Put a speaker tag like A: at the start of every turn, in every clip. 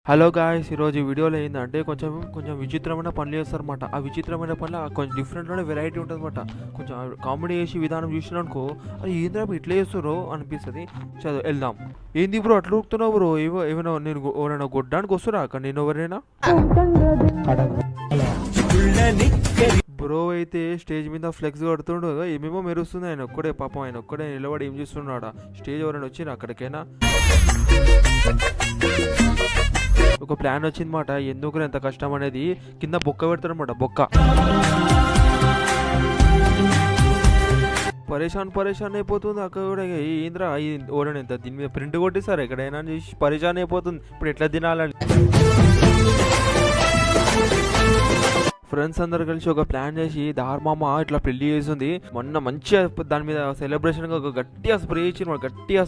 A: Hello guys, ఈరోజు వీడియోలో ఏంటంటే కొంచెం విచిత్రమైన పనులు చేస్తారన్నమాట. ఆ విచిత్రమైన పనులు కొంచెం డిఫరెంట్లోనే వెరైటీ ఉంటుంది అనమాట. కొంచెం కామెడీ చేసి విధానం చూసినానుకో అది ఏంద్రా ఇట్లా చేస్తారో అనిపిస్తుంది. చదువు వెళ్దాం. ఏంది బ్రో అట్లా ఉడుకుతున్నావు బ్రో? ఏమైనా నేను ఎవరైనా కొట్టడానికి వస్తురా అక్కడ? నేను ఎవరైనా బ్రో అయితే స్టేజ్ మీద ఫ్లెక్స్ కడుతుండో ఏమేమో మెరుస్తుంది. ఆయన ఒక్కడే పాపం, ఆయన ఒక్కడే నిలబడి ఏం చేస్తున్నాడా? స్టేజ్ ఎవరైనా వచ్చినా అక్కడికైనా ఒక ప్లాన్ వచ్చిందన్నమాట. ఎందుకు ఎంత కష్టం అనేది కింద బొక్క పెడతారు అనమాట. బొక్క పరేషాన్ అయిపోతుంది అక్కడ కూడా. ఏంద్రా ఓడని ఎంత దీని మీద ప్రింట్ కొట్టేసారు ఎక్కడైనా చేసి పరేషాన్ అయిపోతుంది. ఇప్పుడు ఎట్లా తినాలని ఫ్రెండ్స్ అందరు కలిసి ఒక ప్లాన్ చేసి దార్మామ ఇట్లా పెళ్లి చేసింది. మొన్న మంచిగా దాని మీద సెలబ్రేషన్ గా ఒక గట్టిగా స్ప్రే ఇచ్చిన, గట్టిగా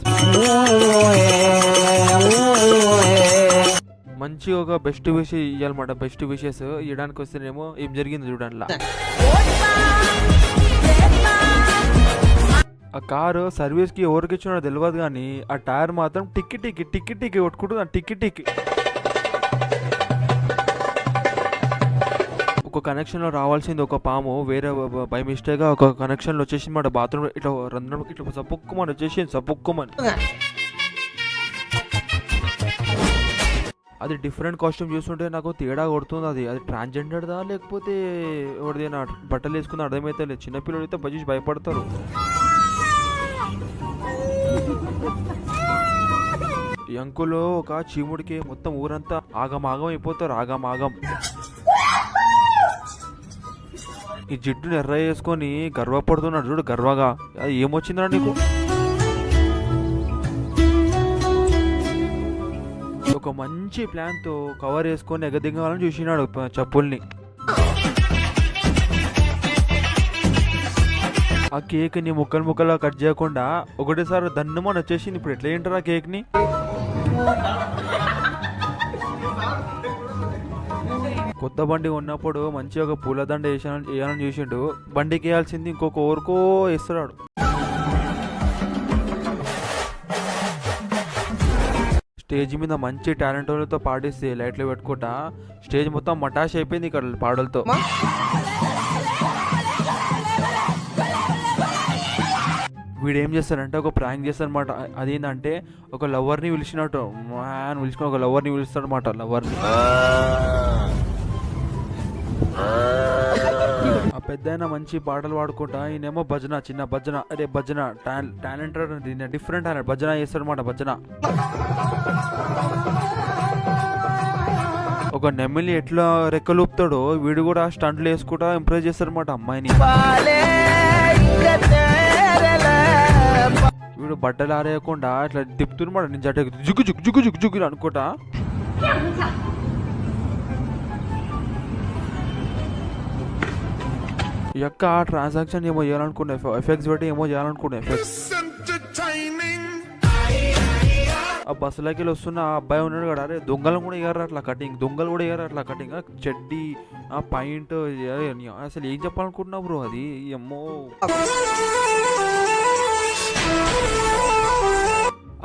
A: మంచిగా ఒక బెస్ట్ విష్ ఇవ్వాలన్నమాట. బెస్ట్ విషెస్ ఇవ్వడానికి వస్తేనేమో ఏం జరిగింది చూడండి. ఆ కారు సర్వీస్కి ఎవరికి ఇచ్చినాడో తెలియదు కానీ ఆ టైర్ మాత్రం టిక్కి కొట్టుకుంటుంది. ఆ టిక్కి ఒక కనెక్షన్లో రావాల్సింది ఒక పాము వేరే బై మిస్టేక్గా ఒక కనెక్షన్లో వచ్చేసింది మాట. బాత్రూమ్ ఇట్లా రంధ్రం ఇట్లా సపుక్కుమని వచ్చేసింది. సపుక్కుమని అది డిఫరెంట్ కాస్ట్యూమ్ చూస్తుంటే నాకు తేడా కొడుతుంది. అది ట్రాన్స్జెండర్దా లేకపోతే ఎవరిదైనా బట్టలు వేసుకుని అర్థమైతే లేదు. చిన్నపిల్లలు అయితే బజీష్ భయపడతారు. ఈ అంకులు ఒక చీముడికి మొత్తం ఊరంతా ఆగమాగం అయిపోతారు. ఆగమాగం ఈ జిడ్డుని ఎర్ర వేసుకొని గర్వపడుతున్నాడు చూడు, గర్వగా. అది ఏమొచ్చిందా నీకు? ఒక మంచి ప్లాన్ తో కవర్ వేసుకొని ఎగదిగాలని చూసినాడు చెప్పుల్ని. ఆ కేక్ ని ముక్కలు కట్ చేయకుండా ఒకటేసారి దన్నుమని వచ్చేసింది. ఇప్పుడు ఎట్లా తింటారు ఆ కేక్ ని? కొత్త బండి ఉన్నప్పుడు మంచిగా ఒక పూలదండ వేయాలని చూసిండు. బండికి వేయాల్సింది ఇంకొక ఓరుకో వేస్తున్నాడు. స్టేజ్ మీద మంచి టాలెంట్ వాళ్ళతో పాడిస్తే లైట్లు పెట్టుకుంటా స్టేజ్ మొత్తం మటాష్ అయిపోయింది ఇక్కడ పాటలతో. వీడు ఏం చేస్తారంటే ఒక ప్రాంక్ చేస్తారనమాట. అదేంటంటే ఒక లవర్ని పిలిచినట్టు పిలుచుకుని ఒక లవర్ని పిలుస్తాడనమాట. లవర్ని ఆ పెద్ద మంచి పాటలు పాడుకుంటా ఈయనేమో భజన, చిన్న భజన. అదే భజన టాలెంట్ డిఫరెంట్ టాలెంట్ భజన చేస్తాడనమాట. భజన ఒక నెమ్మిలి ఎట్లా రెక్కలూపుతాడో వీడు కూడా స్టంట్లు వేసుకుంటా ఇంప్రెస్ చేస్తాడనమాట అమ్మాయిని. వీడు బట్టలు ఆరేయకుండా ఇట్లా తిప్పుతున్నమాట. నేను జట్టు జుగ్గు అనుకుంటా. ఈ యొక్క ట్రాన్సాక్షన్ ఏమో చేయాలనుకున్నా, ఎఫెక్ట్స్ బట్టి ఏమో చేయాలనుకున్నా. ఎఫెక్ట్స్ ఆ బస్సులకి వస్తున్న ఆ అబ్బాయి ఉన్నాడు కదా, అరే దొంగలు కూడా వేయరు అట్లా కటింగ్. చెడ్డీ ఆ పాయింట్ అసలు ఏం చెప్పాలనుకుంటున్నావు బ్రో? అది ఏమో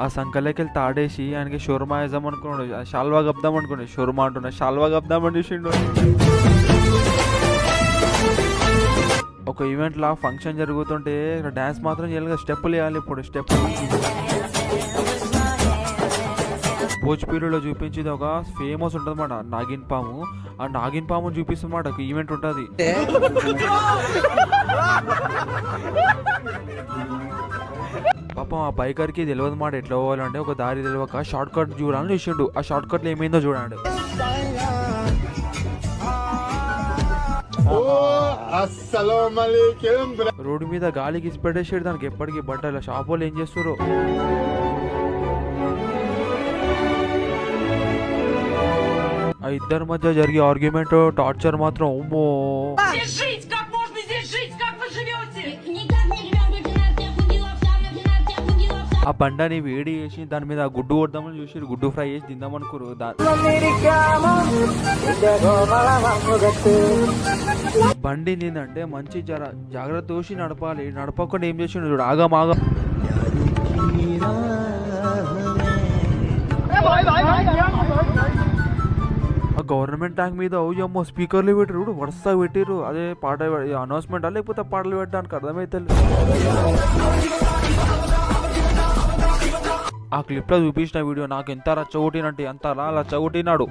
A: ఆ సంకల్లోకి వెళ్ళి తాడేసి ఆయనకి షోర్మా వేద్దాం అనుకున్నాడు. షాల్వా కప్దాం అనుకున్నాడు. షోర్మా అంటున్నా, షాల్వా కప్దామని చూసిండు. ఒక ఈవెంట్ లా ఫంక్షన్ జరుగుతుంటే డాన్స్ మాత్రం చేయాలి, స్టెప్పులు వేయాలి. ఇప్పుడు స్టెప్పులు భోజ్పూరిలో చూపించేది ఒక ఫేమస్ ఉంటుంది అన్నమాట, నాగిన్ పాము. ఆ నాగిన్ పాము చూపిస్తున్నమాట ఒక ఈవెంట్ ఉంటుంది. పాపం ఆ బైకర్కి తెలియదు మాట ఎట్లా పోవాలంటే. ఒక దారి తెలియక షార్ట్ కట్ చూడాలని చూసిండు. ఆ షార్ట్ కట్లో ఏమైందో చూడండి. రోడ్డు మీద గాలికి పెట్టేసాడు దానికి ఎప్పటికీ బట్టలు. షాప్ వాళ్ళు ఏం చేస్తారు? ఆ ఇద్దరి మధ్య జరిగే ఆర్గ్యుమెంట్ టార్చర్ మాత్రం ఓమో. ఆ బండని వేడి చేసి దాని మీద గుడ్డు కొడదామని చూసి గుడ్డు ఫ్రై చేసి తిందామనుకోరు. బండి ఏంటంటే మంచి జాగ్రత్త చూసి నడపాలి. నడపకుండా ఏం చేసిండు చూడు, ఆగం గవర్నమెంట్ ట్యాంక్ మీద అమ్మో స్పీకర్లు పెట్టారు వరుసగా పెట్టిరు. అదే పాట అనౌన్స్మెంట్ లేకపోతే పాటలు పెట్టడానికి అర్థమైతే ఆ క్లిప్ లో చూపించిన వీడియో నాకు ఎంత రచ్చగొట్టినంటే అంత అలా రచ్చగొట్టినాడు.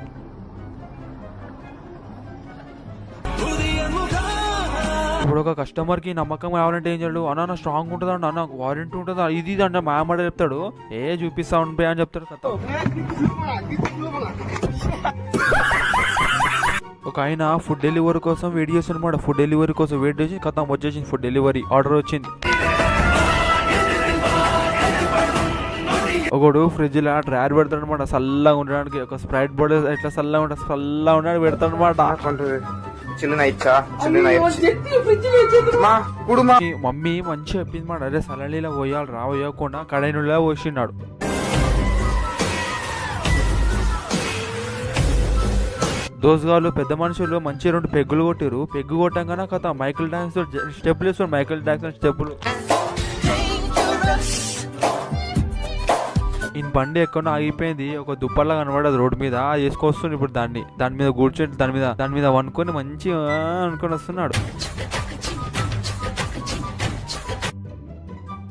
A: ఇప్పుడు ఒక కస్టమర్ కి నమ్మకం కావాలంటే ఏం చేయడు, అన్న స్ట్రాంగ్ ఉంటుందా అన్న వారంటీ ఉంటుందా ఇది అంటే మ్యామ్ చెప్తాడు, చూపిస్తా ఉంటే అని చెప్తాడు. కథ ఒక ఆయన ఫుడ్ డెలివరీ కోసం వెయిట్ చేస్తున్నమాట. ఫుడ్ డెలివరీ కోసం వెయిట్ చేసి కథ వచ్చేసింది, ఫుడ్ డెలివరీ ఆర్డర్ వచ్చింది. ఒకడు ఫ్రిడ్జ్ లో డ్రైర్ పెడతాడు అనమాట చల్లగా ఉండడానికి. ఒక స్ప్రైట్ బోర్డు ఎట్లా చల్లగా ఉంటాడు చల్లగా ఉన్నాడు పెడతాడు అనమాట. మమ్మీ మంచిగా చెప్పింది మాట, అరే సలనీలా పోయాలి రా పోయకుండా కడైనులా పోసినాడు. దోసుగాళ్ళు పెద్ద మనుషులు మంచి 2 పెగ్గులు కొట్టిరు. పెగ్గు కొట్టంగానే కథ మైకిల్ జాక్సన్ స్టెప్పులు వేస్తాడు. మైకిల్ జాక్సన్ స్టెప్పులు ఈయన బండి ఎక్కడో ఆగిపోయింది. ఒక దుప్పల్లా కనబడదు రోడ్డు మీద, వేసుకొస్తుంది. ఇప్పుడు దాని మీద కూర్చొని దాని మీద వనుకొని మంచిగా అనుకొని వస్తున్నాడు.